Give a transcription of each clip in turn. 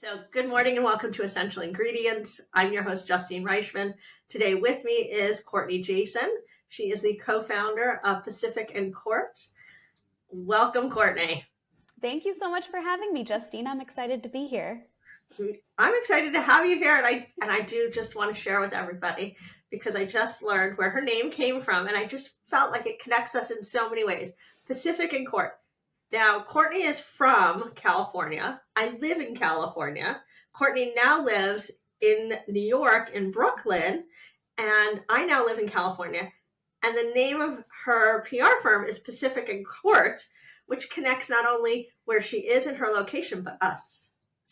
So good morning and welcome to Essential Ingredients. I'm your host, Justine Reichman. Today with me is Kourtney Jason. She is the co-founder of Pacific and Court. Welcome, Kourtney. Thank you so much for having me, Justine. I'm excited to be here. I'm excited to have you here, and I do just want to share with everybody because I just learned where her name came from, and I just felt like it connects us in so many ways. Pacific and Court. Now, Kourtney is from California. I live in California. Kourtney now lives in New York, in Brooklyn, and I now live in California. And the name of her PR firm is Pacific and Court, which connects not only where she is and her location, but us.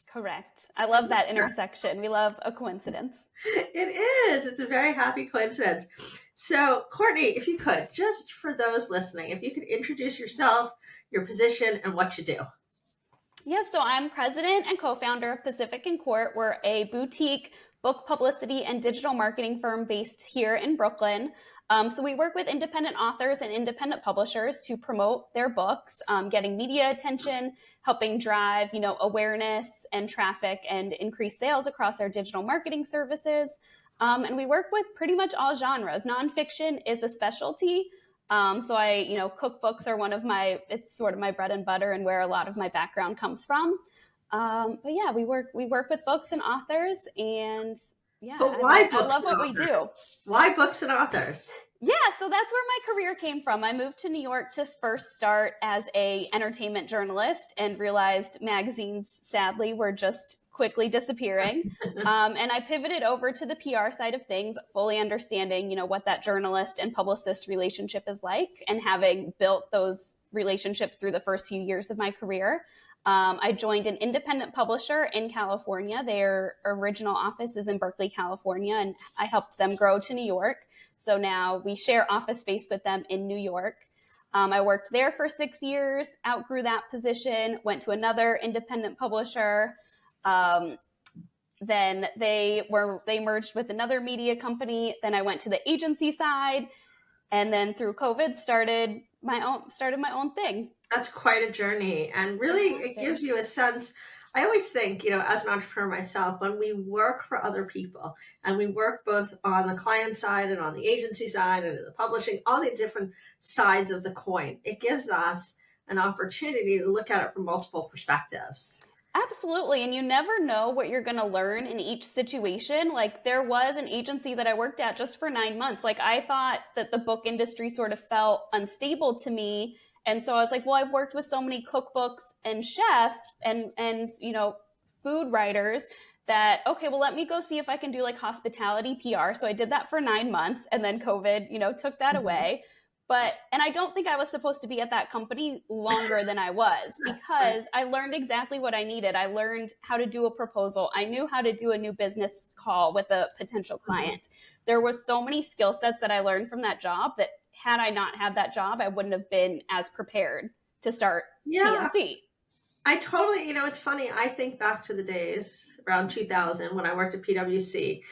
Correct. I love that intersection. We love a coincidence. It is. It's a very happy coincidence. So, Kourtney, if you could, just for those listening, if you could introduce yourself, your position, and what you do. Yes, so I'm president and co-founder of Pacific and Court. We're a boutique book publicity and digital marketing firm based here in Brooklyn. So we work with independent authors and independent publishers to promote their books, getting media attention, helping drive, awareness and traffic and increase sales across our digital marketing services. And we work with pretty much all genres. Nonfiction is a specialty. So cookbooks are it's sort of my bread and butter and where a lot of my background comes from. But yeah, we work with books and authors, and yeah, but why books I love what we do. Why books and authors? Yeah, so that's where my career came from. I moved to New York to first start as a entertainment journalist and realized magazines, sadly, were just quickly disappearing. And I pivoted over to the PR side of things, fully understanding, what that journalist and publicist relationship is like, and having built those relationships through the first few years of my career. I joined an independent publisher in California. Their original office is in Berkeley, California, and I helped them grow to New York. So now we share office space with them in New York. I worked there for 6 years, outgrew that position, went to another independent publisher. Then they merged with another media company. Then I went to the agency side, and then through COVID started my own thing. That's quite a journey, and really it gives you a sense. I always think, as an entrepreneur myself, when we work for other people and we work both on the client side and on the agency side and the publishing, all the different sides of the coin, it gives us an opportunity to look at it from multiple perspectives. Absolutely. And you never know what you're going to learn in each situation. Like, there was an agency that I worked at just for 9 months. Like, I thought that the book industry sort of felt unstable to me. And so I was like, well, I've worked with so many cookbooks and chefs and food writers that, okay, well, let me go see if I can do like hospitality PR. So I did that for 9 months, and then COVID, took that away. And I don't think I was supposed to be at that company longer than I was, because I learned exactly what I needed. I learned how to do a proposal. I knew how to do a new business call with a potential client. There were so many skill sets that I learned from that job that had I not had that job, I wouldn't have been as prepared to start PNC. I totally, it's funny. I think back to the days around 2000 when I worked at PwC,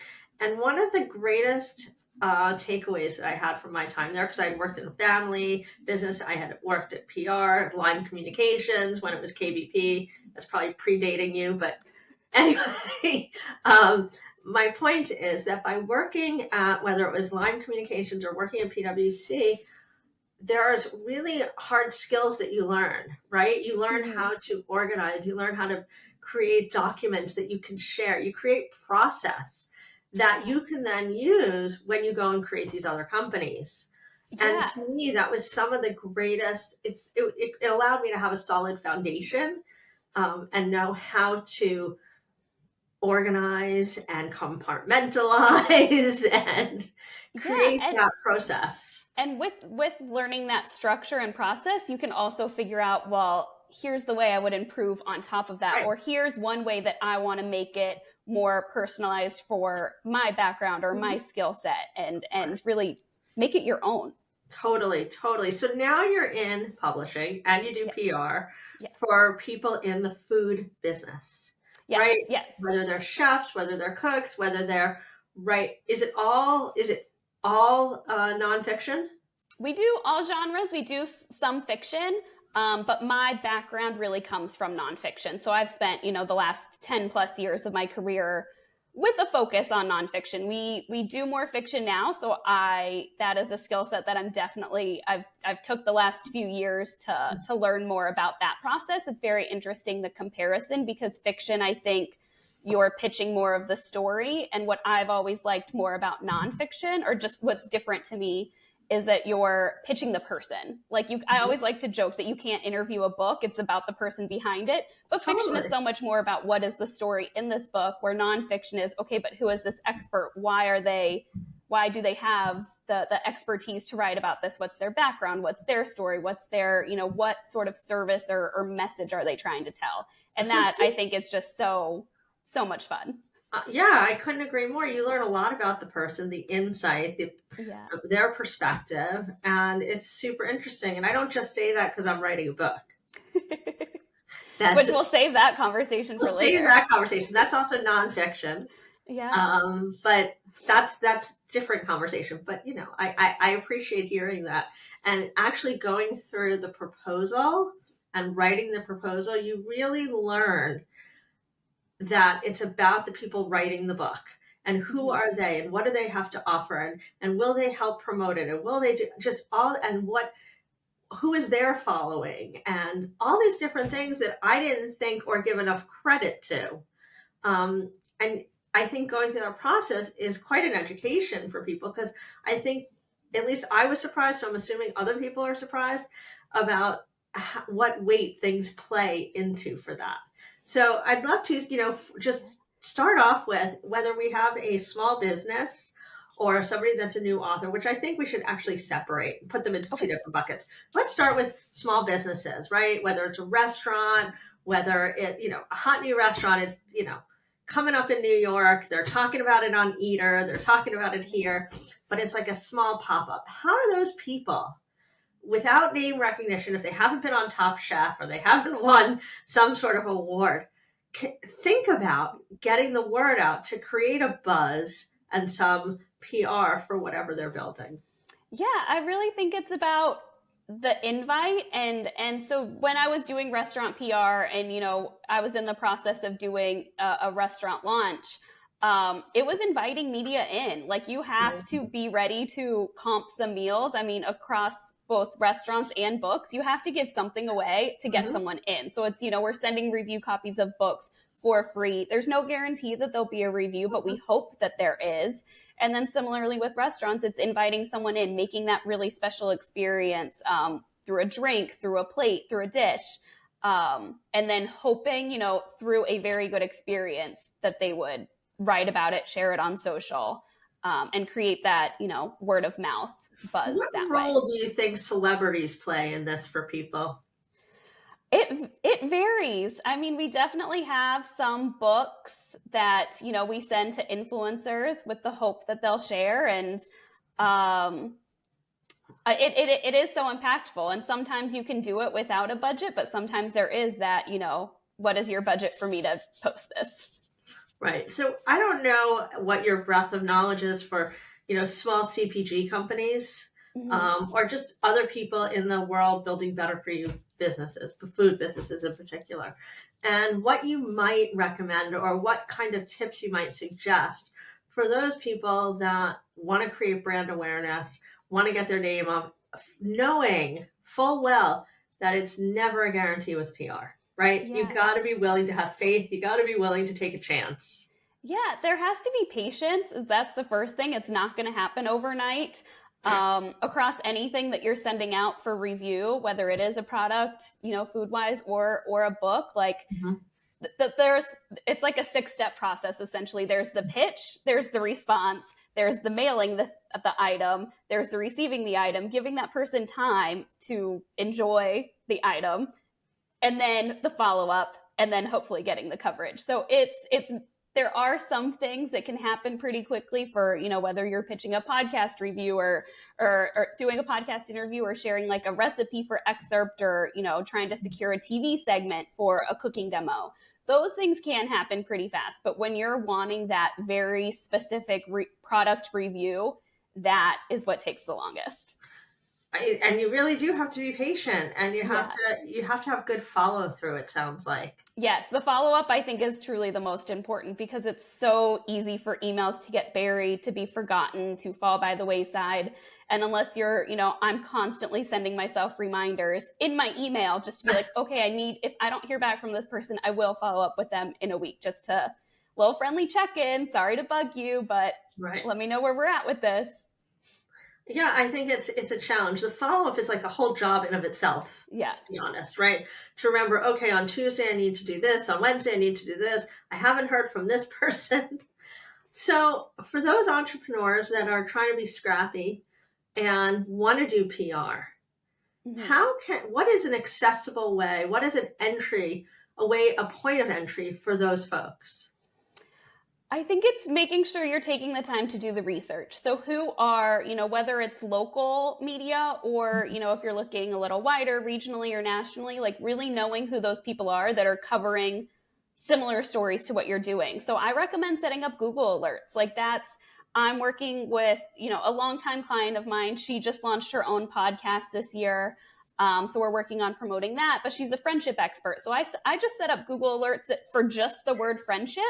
and one of the greatest takeaways that I had from my time there, because I had worked in a family business, I had worked at PR, Line Communications when it was KBP. That's probably predating you, but anyway, my point is that by working at, whether it was Line Communications or working at PwC, there's really hard skills that you learn, right? You learn how to organize, you learn how to create documents that you can share, you create process that you can then use when you go and create these other companies. Yeah. And to me, that was some of the greatest, it allowed me to have a solid foundation and know how to organize and compartmentalize and create that process. And with learning that structure and process, you can also figure out, well, here's the way I would improve on top of that, or here's one way that I want to make it more personalized for my background or my skill set, and really make it your own. Totally. So now you're in publishing and you do PR for people in the food business, right? Yes. Whether they're chefs, whether they're cooks, whether they're, right. Is it all nonfiction? We do all genres. We do some fiction. But my background really comes from nonfiction. So I've spent, the last 10 plus years of my career with a focus on nonfiction. We do more fiction now, so that is a skill set that I've took the last few years to learn more about that process. It's very interesting, the comparison, because fiction, I think you're pitching more of the story, and what I've always liked more about nonfiction, or just what's different to me, is that you're pitching the person. I always like to joke that you can't interview a book. It's about the person behind it. But fiction is so much more about what is the story in this book, where nonfiction is, okay, but who is this expert? Why do they have the expertise to write about this? What's their background? What's their story? What's their, what sort of service or message are they trying to tell? And that, I think, is just so much fun. Yeah, I couldn't agree more. You learn a lot about the person, the insight, their perspective, and it's super interesting. And I don't just say that because I'm writing a book. Which we'll save that conversation for later. Save that conversation. That's also nonfiction. Yeah. But that's different conversation. But I appreciate hearing that. And actually going through the proposal and writing the proposal, you really learn that it's about the people writing the book, and who are they, and what do they have to offer, and will they help promote it, and will they do just all, and who is their following, and all these different things that I didn't think or give enough credit to. And I think going through that process is quite an education for people, because I think, at least I was surprised, so I'm assuming other people are surprised about what weight things play into for that. So I'd love to, just start off with whether we have a small business or somebody that's a new author, which I think we should actually separate and put them into two different buckets. Let's start with small businesses, right? Whether it's a restaurant, whether it, a hot new restaurant is, coming up in New York, they're talking about it on Eater, they're talking about it here, but it's like a small pop-up. How do those people, without name recognition, if they haven't been on Top Chef or they haven't won some sort of award, think about getting the word out to create a buzz and some PR for whatever they're building? Yeah, I really think it's about the invite. And so when I was doing restaurant PR, and, I was in the process of doing a restaurant launch, it was inviting media in. Like, you have to be ready to comp some meals. I mean, across both restaurants and books, you have to give something away to get someone in. So it's, we're sending review copies of books for free. There's no guarantee that there'll be a review, but we hope that there is. And then similarly with restaurants, it's inviting someone in, making that really special experience through a drink, through a plate, through a dish. And then hoping, through a very good experience, that they would write about it, share it on social, and create that, word of mouth buzz that way. What role do you think celebrities play in this for people? It varies. I mean, we definitely have some books that, we send to influencers with the hope that they'll share. And it is so impactful. And sometimes you can do it without a budget, but sometimes there is that, what is your budget for me to post this? Right. So I don't know what your breadth of knowledge is for, small CPG companies, or just other people in the world building better for you businesses, food businesses in particular, and what you might recommend or what kind of tips you might suggest for those people that want to create brand awareness, want to get their name up, knowing full well that it's never a guarantee with PR, right? Yeah. You got to be willing to have faith. You got to be willing to take a chance. Yeah, there has to be patience. That's the first thing. It's not going to happen overnight. Across anything that you're sending out for review, whether it is a product, food-wise, or a book, like it's like a 6-step process, essentially. There's the pitch, there's the response, there's the mailing the item, there's the receiving the item, giving that person time to enjoy the item, and then the follow-up, and then hopefully getting the coverage. So there are some things that can happen pretty quickly for, whether you're pitching a podcast review or doing a podcast interview, or sharing like a recipe for excerpt, or, trying to secure a TV segment for a cooking demo. Those things can happen pretty fast. But when you're wanting that very specific product review, that is what takes the longest. And you really do have to be patient, and Yeah. you have to have good follow through, it sounds like. Yes, the follow up I think is truly the most important because it's so easy for emails to get buried, to be forgotten, to fall by the wayside. And unless you're, I'm constantly sending myself reminders in my email just to be like, okay, if I don't hear back from this person, I will follow up with them in a week just to little friendly check in. Sorry to bug you, but Right. let me know where we're at with this. Yeah, I think it's a challenge. The follow up is like a whole job in of itself. Yeah. To be honest, right? To remember, okay, on Tuesday I need to do this, on Wednesday I need to do this. I haven't heard from this person. So for those entrepreneurs that are trying to be scrappy and want to do PR, what is an accessible way? What is a point of entry for those folks? I think it's making sure you're taking the time to do the research. So who are, whether it's local media or, if you're looking a little wider regionally or nationally, like really knowing who those people are that are covering similar stories to what you're doing. So I recommend setting up Google alerts. I'm working with, a longtime client of mine. She just launched her own podcast this year. So we're working on promoting that, but she's a friendship expert. So I just set up Google alerts for just the word friendship.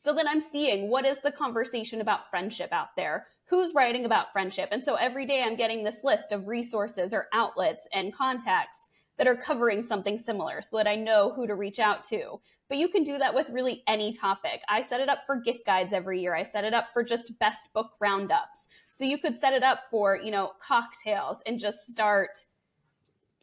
So then I'm seeing what is the conversation about friendship out there? Who's writing about friendship? And so every day I'm getting this list of resources or outlets and contacts that are covering something similar so that I know who to reach out to. But you can do that with really any topic. I set it up for gift guides every year. I set it up for just best book roundups. So you could set it up for, cocktails and just start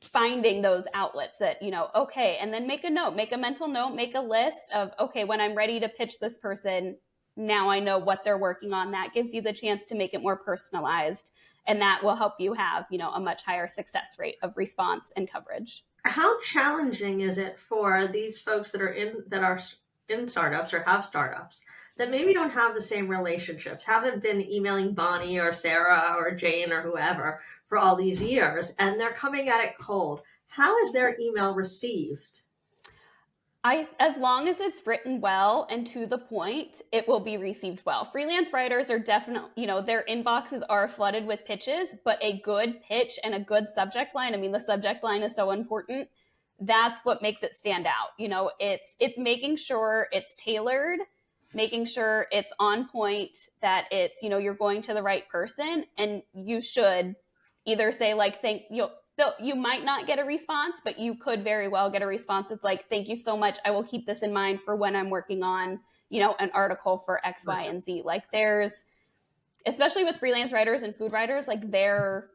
finding those outlets that, okay, and then make a mental note, make a list of, okay, when I'm ready to pitch this person, now I know what they're working on. That gives you the chance to make it more personalized, and that will help you have, a much higher success rate of response and coverage. How challenging is it for these folks that are in startups or have startups that maybe don't have the same relationships, haven't been emailing Bonnie or Sarah or Jane or whoever for all these years, and they're coming at it cold? How is their email received? As long as it's written well and to the point, it will be received well. Freelance writers are definitely, their inboxes are flooded with pitches, but a good pitch and a good subject line, the subject line is so important. That's what makes it stand out. It's making sure it's tailored, making sure it's on point, that it's, you're going to the right person, and you should either say you might not get a response, but you could very well get a response. It's like, thank you so much. I will keep this in mind for when I'm working on, an article for X, Y, and Z. Especially with freelance writers and food writers, they're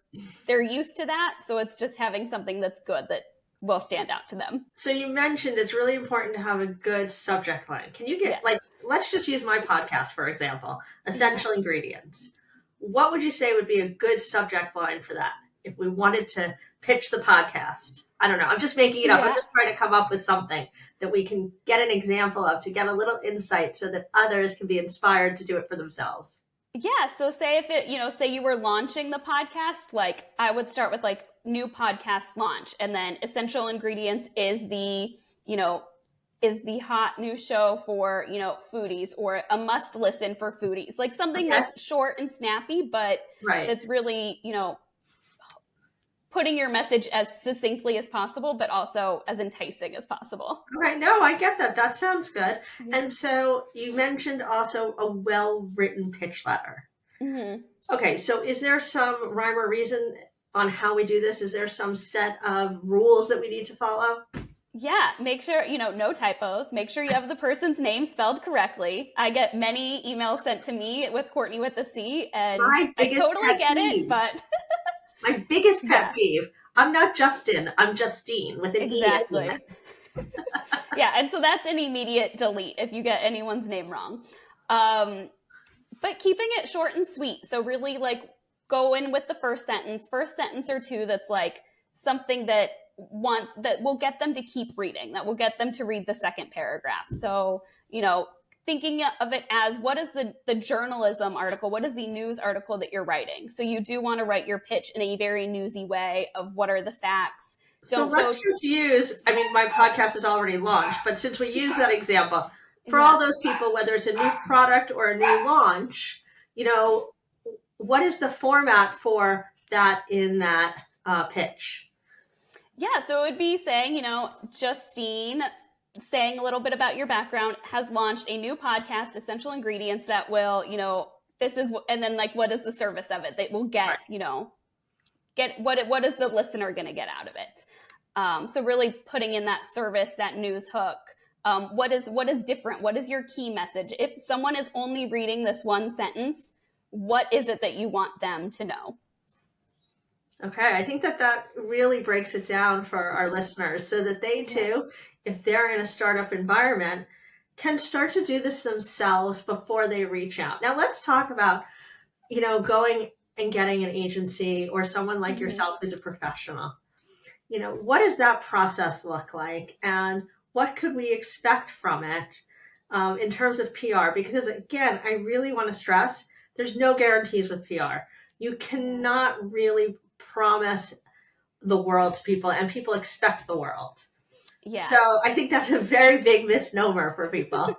used to that. So it's just having something that's good that will stand out to them. So you mentioned it's really important to have a good subject line. Can you get, let's just use my podcast, for example, Essential Ingredients. What would you say would be a good subject line for that if we wanted to pitch the podcast? I don't know. I'm just making it up. I'm just trying to come up with something that we can get an example of to get a little insight so that others can be inspired to do it for themselves. Yeah. So say if it, say you were launching the podcast, I would start with new podcast launch, and then Essential Ingredients is the hot new show for, foodies, or a must listen for foodies, something that's short and snappy, but that's really, putting your message as succinctly as possible, but also as enticing as possible. Right. No, I get that. That sounds good. Mm-hmm. And so you mentioned also a well-written pitch letter. Mm-hmm. Okay. So is there some rhyme or reason on how we do this? Is there some set of rules that we need to follow? Yeah. Make sure, no typos. Make sure you have the person's name spelled correctly. I get many emails sent to me with Kourtney with a C, and I totally get it, but... My biggest pet peeve. I'm not Justine. I'm Justine with an E. Exactly. Yeah, and so that's an immediate delete if you get anyone's name wrong. But keeping it short and sweet. So really go in with the first sentence or two that's something that will get them to keep reading, that will get them to read the second paragraph. So, thinking of it as, what is the journalism article? What is the news article that you're writing? So you do want to write your pitch in a very newsy way of what are the facts. Let's just use, my podcast is already launched, but since we use that example, for all those people, whether it's a new product or a new launch, what is the format for that in that pitch? Yeah, so it would be saying, Justine, saying a little bit about your background, has launched a new podcast, Essential Ingredients, that will, this is, and then like, what is the service of it that will get, Right. get what is the listener going to get out of it? So really putting in that service, that news hook. What is different? What is your key message? If someone is only reading this one sentence, what is it that you want them to know? Okay, I think that really breaks it down for our listeners so that they too, if they're in a startup environment, can start to do this themselves before they reach out. Now let's talk about, going and getting an agency or someone like yourself who's a professional. What does that process look like, and what could we expect from it in terms of PR? Because again, I really want to stress there's no guarantees with PR. You cannot really promise the world to people, and people expect the world. Yeah. So I think that's a very big misnomer for people.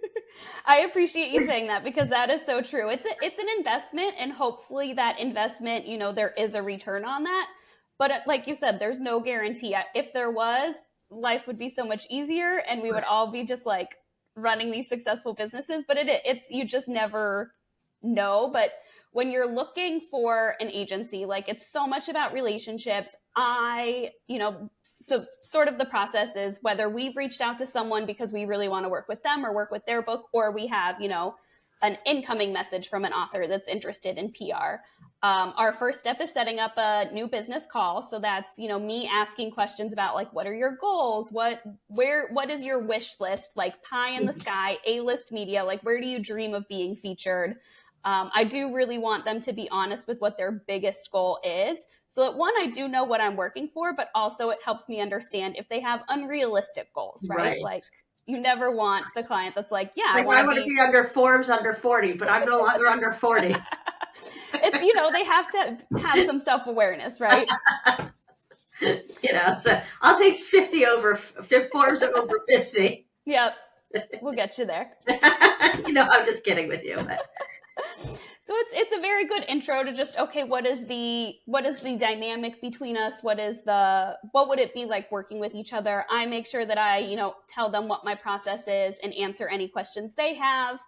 I appreciate you saying that, because that is so true. It's an investment, and hopefully that investment, there is a return on that. But like you said, there's no guarantee. If there was, life would be so much easier, and we would all be just like running these successful businesses. But it's you just never know. But when you're looking for an agency, like, it's so much about relationships. So sort of the process is whether we've reached out to someone because we really want to work with them or work with their book, or we have, an incoming message from an author that's interested in PR. Our first step is setting up a new business call. So that's, me asking questions about, like, what are your goals? What is your wish list? Like, pie in the sky, A-list media, like, where do you dream of being featured? I do really want them to be honest with what their biggest goal is. So that, one, I do know what I'm working for, but also it helps me understand if they have unrealistic goals, right? Like, you never want the client that's like, yeah, like, I want to be under Forbes under 40, but I'm no longer under 40. It's, they have to have some self-awareness, right? So I'll take 50 over Forbes over 50. Yep. We'll get you there. I'm just kidding with you, but so it's a very good intro to just, okay, what is the dynamic between us? What would it be like working with each other? I make sure that I, tell them what my process is and answer any questions they have.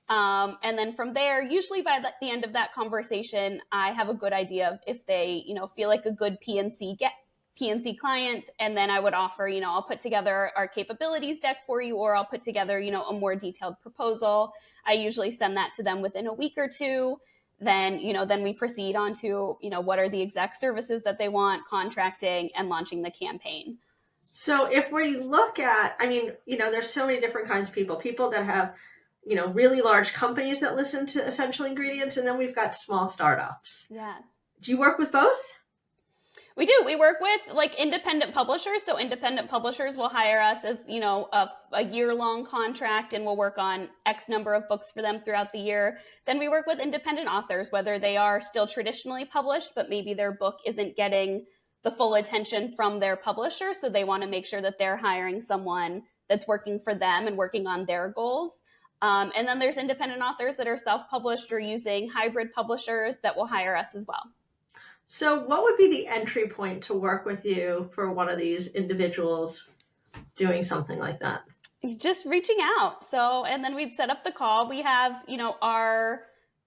And then from there, usually by the end of that conversation, I have a good idea of if they, feel like a good PNC client. And then I would offer, I'll put together our capabilities deck for you, or I'll put together, a more detailed proposal. I usually send that to them within a week or two. Then, then we proceed on to, what are the exact services that they want, contracting, and launching the campaign. So if we look at, there's so many different kinds of people that have, really large companies that listen to Essential Ingredients, and then we've got small startups. Yeah. Do you work with both? We do. We work with like independent publishers. So independent publishers will hire us as, a year-long contract, and we'll work on X number of books for them throughout the year. Then we work with independent authors, whether they are still traditionally published, but maybe their book isn't getting the full attention from their publisher. So they want to make sure that they're hiring someone that's working for them and working on their goals. And then there's independent authors that are self-published or using hybrid publishers that will hire us as well. So what would be the entry point to work with you for one of these individuals doing something like that? Just reaching out. So, and then we'd set up the call. We have, our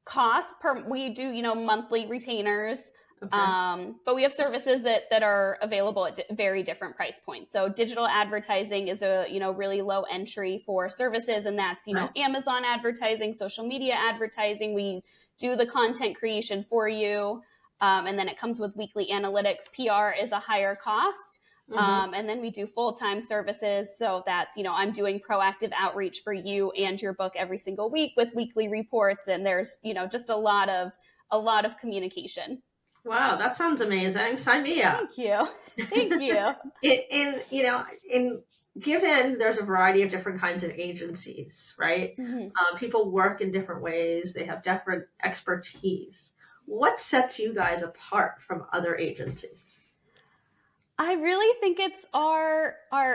costs we do, monthly retainers. Okay. But we have services that are available at very different price points. So digital advertising is a, really low entry for services. And that's, right. Amazon advertising, social media advertising. We do the content creation for you. And then it comes with weekly analytics. PR is a higher cost. Mm-hmm. And then we do full-time services. So that's, I'm doing proactive outreach for you and your book every single week with weekly reports. And there's, just a lot of communication. Wow, that sounds amazing. Sign me up. Thank you. Thank you. Given there's a variety of different kinds of agencies, right? Mm-hmm. People work in different ways. They have different expertise. What sets you guys apart from other agencies? I really think it's our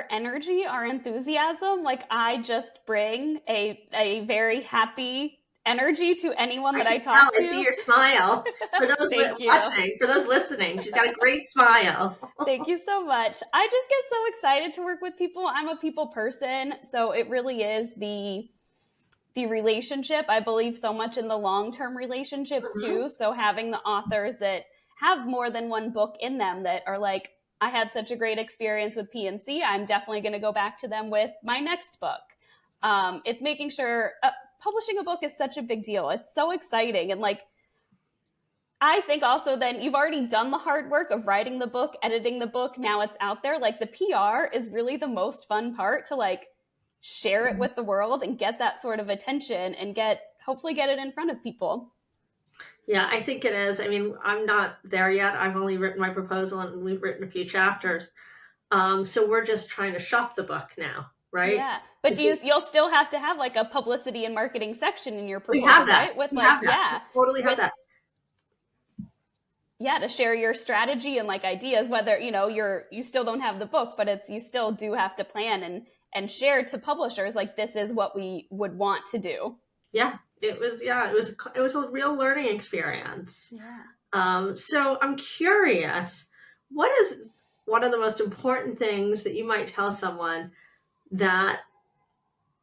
energy, our enthusiasm. Like, I just bring a very happy energy to anyone that I can tell. talk to. I see your smile. For those Thank you. watching, for those listening, she's got a great smile. Thank you so much. I just get so excited to work with people. I'm a people person, so it really is the relationship. I believe so much in the long-term relationships too. So having the authors that have more than one book in them that are like, I had such a great experience with PNC, I'm definitely going to go back to them with my next book. It's making sure publishing a book is such a big deal. It's so exciting. And like, I think also then you've already done the hard work of writing the book, editing the book. Now it's out there. Like the PR is really the most fun part, to like share it with the world and get that sort of attention and hopefully get it in front of people. Yeah, I think it is. I mean, I'm not there yet. I've only written my proposal and we've written a few chapters. So we're just trying to shop the book now, right? Yeah, but you'll still have to have like a publicity and marketing section in your proposal, we have that. right? With we like, have that. yeah, We totally have that. Yeah, to share your strategy and like ideas, whether, you still don't have the book, but you still do have to plan and share to publishers, like, this is what we would want to do. Yeah, it was a real learning experience. Yeah. So I'm curious, what is one of the most important things that you might tell someone that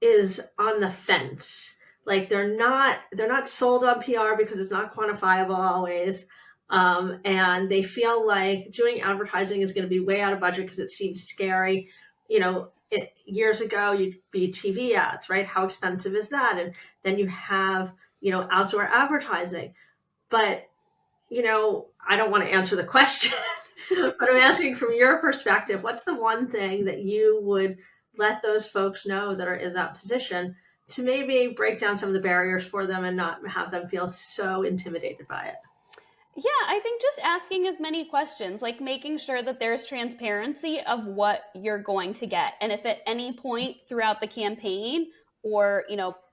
is on the fence? Like they're not sold on PR because it's not quantifiable always. And they feel like doing advertising is going to be way out of budget because it seems scary. Years ago, you'd be TV ads, right? How expensive is that? And then you have, outdoor advertising. But, I don't want to answer the question, but I'm asking from your perspective, what's the one thing that you would let those folks know that are in that position to maybe break down some of the barriers for them and not have them feel so intimidated by it? Yeah, I think just asking as many questions, like making sure that there's transparency of what you're going to get. And if at any point throughout the campaign or,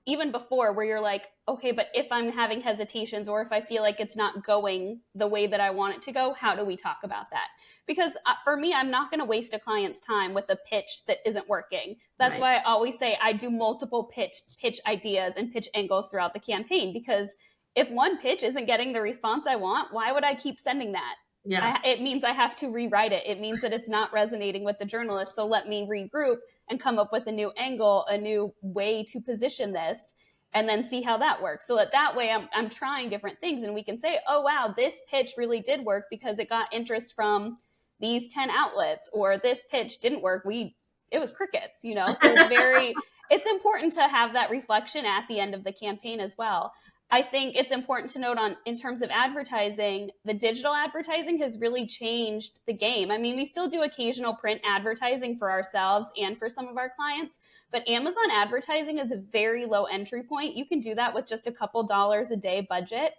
even before where you're like, okay, but if I'm having hesitations or if I feel like it's not going the way that I want it to go, how do we talk about that? Because for me, I'm not going to waste a client's time with a pitch that isn't working. That's why I always say I do multiple pitch ideas and pitch angles throughout the campaign, because if one pitch isn't getting the response I want, why would I keep sending that? Yeah. It means I have to rewrite it. It means that it's not resonating with the journalist. So let me regroup and come up with a new angle, a new way to position this, and then see how that works. So that way I'm trying different things, and we can say, oh, wow, this pitch really did work because it got interest from these 10 outlets, or this pitch didn't work. It was crickets, So it's important to have that reflection at the end of the campaign as well. I think it's important to note in terms of advertising, the digital advertising has really changed the game. I mean, we still do occasional print advertising for ourselves and for some of our clients, but Amazon advertising is a very low entry point. You can do that with just a couple dollars a day budget.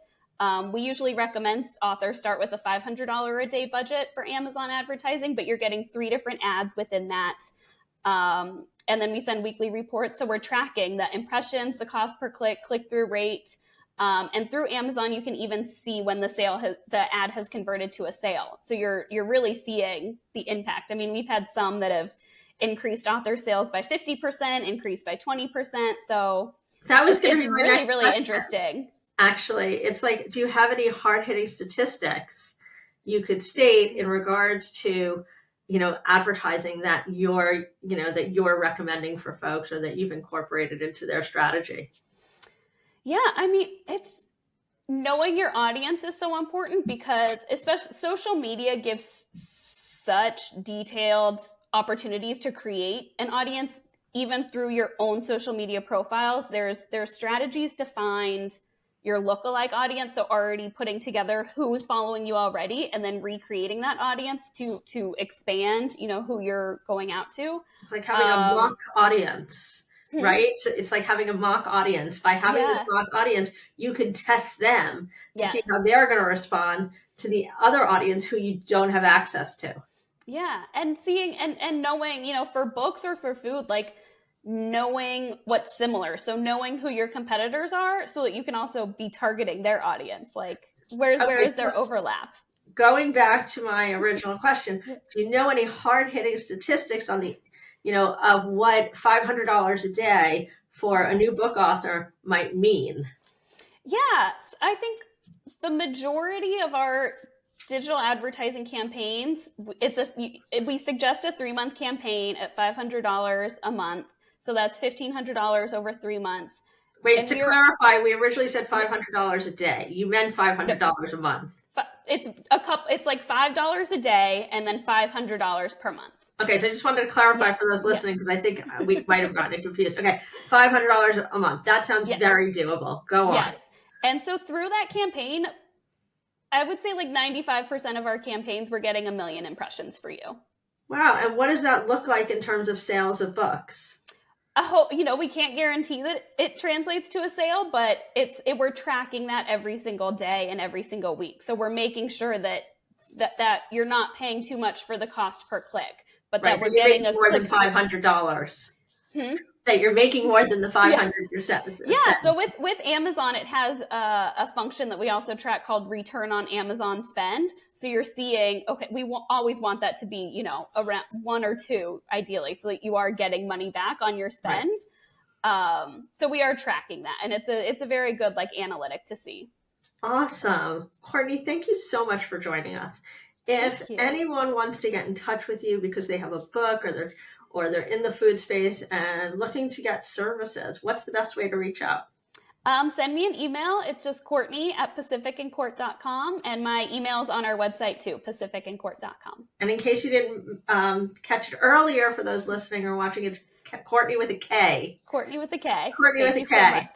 We usually recommend authors start with a $500 a day budget for Amazon advertising, but you're getting 3 different ads within that. And then we send weekly reports. So we're tracking the impressions, the cost per click, click-through rate. And through Amazon, you can even see when the ad has converted to a sale. So you're really seeing the impact. I mean, we've had some that have increased author sales by 50%, increased by 20%. So that was going to be my really, next really question. Interesting. Actually, it's like, do you have any hard-hitting statistics you could state in regards to, advertising that you're recommending for folks or that you've incorporated into their strategy? Yeah, I mean, it's knowing your audience is so important, because especially social media gives such detailed opportunities to create an audience. Even through your own social media profiles, there's strategies to find your lookalike audience. So already putting together who's following you already and then recreating that audience to expand, who you're going out to. It's like having a mock audience. Right? So it's like having a mock audience. By having this mock audience, you can test them to see how they're going to respond to the other audience who you don't have access to. Yeah. And seeing and knowing, for books or for food, like knowing what's similar. So knowing who your competitors are so that you can also be targeting their audience. Like where is their overlap? Going back to my original question, do you know any hard-hitting statistics on the of what $500 a day for a new book author might mean? Yeah, I think the majority of our digital advertising campaigns, we suggest a 3-month campaign at $500 a month. So that's $1,500 over 3 months. Wait, And to we're clarify, we originally said yes, $500 a day. You meant no, $500 a month. it's like $5 a day and then $500 per month. Okay, so I just wanted to clarify Yes, for those yes, listening because I think we might have gotten it confused. Okay, $500 a month. That sounds yes, very doable. Go on. yes. And so through that campaign, I would say like 95% of our campaigns, we're getting 1 million impressions for you. Wow, and what does that look like in terms of sales of books? We can't guarantee that it translates to a sale, but we're tracking that every single day and every single week. So we're making sure that you're not paying too much for the cost per click, but Right, that we're you're getting making a more than click. $500. Hmm? That you're making more than the 500 Yeah. you're spending. Yeah, so with Amazon, it has a function that we also track called return on Amazon spend. So you're seeing, okay, always want that to be, around 1 or 2 ideally, so that you are getting money back on your spends. Right. So we are tracking that, and it's a very good analytic to see. Awesome. Kourtney, thank you so much for joining us. If anyone wants to get in touch with you because they have a book or they're in the food space and looking to get services, what's the best way to reach out? Send me an email. It's just Kourtney@pacificandcourt.com, and my email's on our website too, pacificandcourt.com. And in case you didn't catch it earlier, for those listening or watching, it's Kourtney with a K. Kourtney with a K. Kourtney with a K.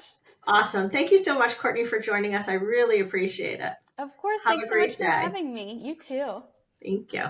Awesome. Thank you so much, Kourtney, for joining us. I really appreciate it. Of course. Have Thanks a great so much for having me. You too. Thank you.